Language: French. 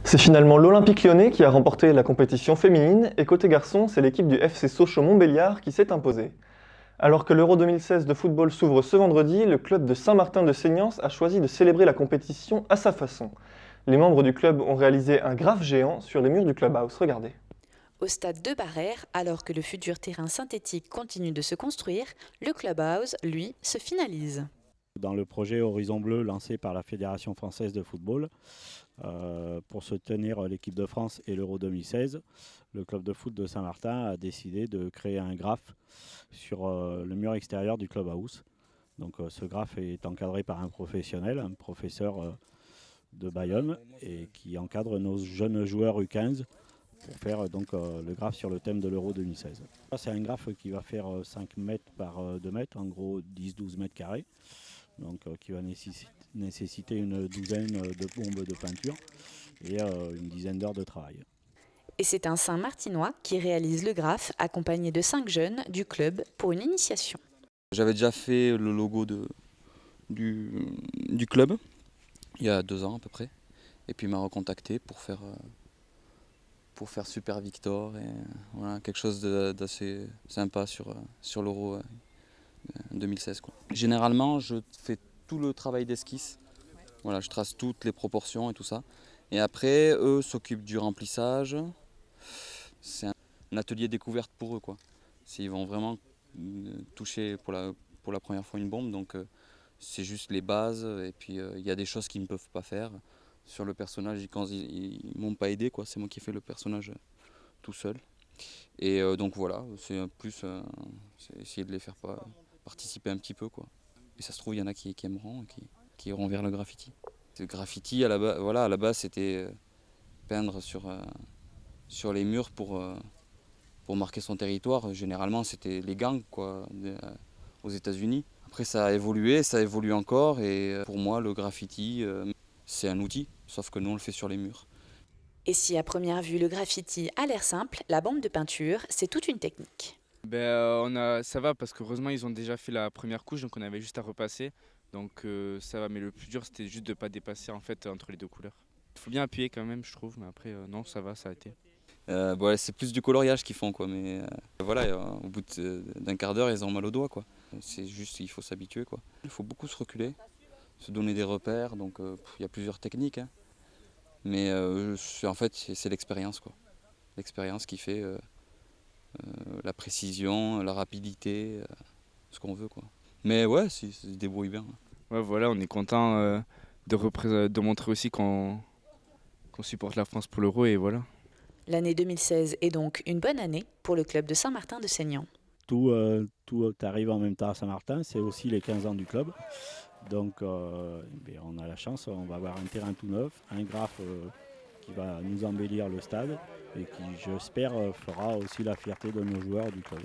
C'est finalement l'Olympique Lyonnais qui a remporté la compétition féminine et côté garçon, c'est l'équipe du FC Sochaux-Montbéliard qui s'est imposée. Alors que l'Euro 2016 de football s'ouvre ce vendredi, le club de Saint-Martin-de-Seignance a choisi de célébrer la compétition à sa façon. Les membres du club ont réalisé un graphe géant sur les murs du clubhouse, regardez. Au stade de Barrère, alors que le futur terrain synthétique continue de se construire, le clubhouse, lui, se finalise. Dans le projet Horizon Bleu lancé par la Fédération française de football, pour soutenir l'équipe de France et l'Euro 2016, le club de foot de Saint-Martin a décidé de créer un graphe sur le mur extérieur du clubhouse. Donc ce graphe est encadré par un professionnel, un professeur de Bayonne, et qui encadre nos jeunes joueurs U15 pour faire donc le graphe sur le thème de l'Euro 2016. C'est un graphe qui va faire 5 mètres par 2 mètres, en gros 10-12 mètres carrés, donc qui va nécessiter une douzaine de bombes de peinture et une dizaine d'heures de travail. Et c'est un Saint-Martinois qui réalise le graphe accompagné de 5 jeunes du club pour une initiation. J'avais déjà fait le logo du club il y a 2 ans à peu près. Et puis il m'a recontacté pour faire Super Victor et voilà, quelque chose d'assez sympa sur l'Euro 2016. Quoi. Généralement, je fais tout le travail d'esquisse. Voilà, je trace toutes les proportions et tout ça. Et après, eux s'occupent du remplissage. C'est un atelier découverte pour eux, quoi. Ils vont vraiment toucher pour la première fois une bombe, donc c'est juste les bases. Et puis il y a des choses qu'ils ne peuvent pas faire sur le personnage. Quand ils m'ont pas aidé, quoi. C'est moi qui ai fait le personnage tout seul. Et donc voilà, c'est plus c'est essayer de les faire participer un petit peu, quoi. Et ça se trouve, il y en a qui aimeront, qui iront vers le graffiti. Le graffiti, à la base, c'était peindre sur les murs pour marquer son territoire. Généralement, c'était les gangs, quoi, aux États-Unis. Après, ça a évolué, ça évolue encore. Et pour moi, le graffiti, c'est un outil, sauf que nous, on le fait sur les murs. Et si à première vue le graffiti a l'air simple, la bombe de peinture, c'est toute une technique. Ça va parce qu'heureusement ils ont déjà fait la première couche, donc on avait juste à repasser. Donc ça va, mais le plus dur c'était juste de ne pas dépasser en fait entre les deux couleurs. Il faut bien appuyer quand même, je trouve, mais après non, ça va, ça a été. C'est plus du coloriage qu'ils font, quoi. Mais voilà, au bout d'un quart d'heure, ils ont mal au doigt, quoi. C'est juste, il faut s'habituer, quoi. Il faut beaucoup se reculer, se donner des repères. Donc il y a plusieurs techniques, hein. Mais en fait, c'est l'expérience, quoi. L'expérience qui fait la précision, la rapidité, ce qu'on veut, quoi. Mais ouais, ils se débrouillent bien. Ouais, voilà, on est content de montrer aussi qu'on supporte la France pour l'Euro et voilà. L'année 2016 est donc une bonne année pour le club de Saint-Martin-de-Seignant. Tout arrive en même temps à Saint-Martin, c'est aussi les 15 ans du club. Donc on a la chance, on va avoir un terrain tout neuf, un graphe qui va nous embellir le stade et qui, j'espère, fera aussi la fierté de nos joueurs du club.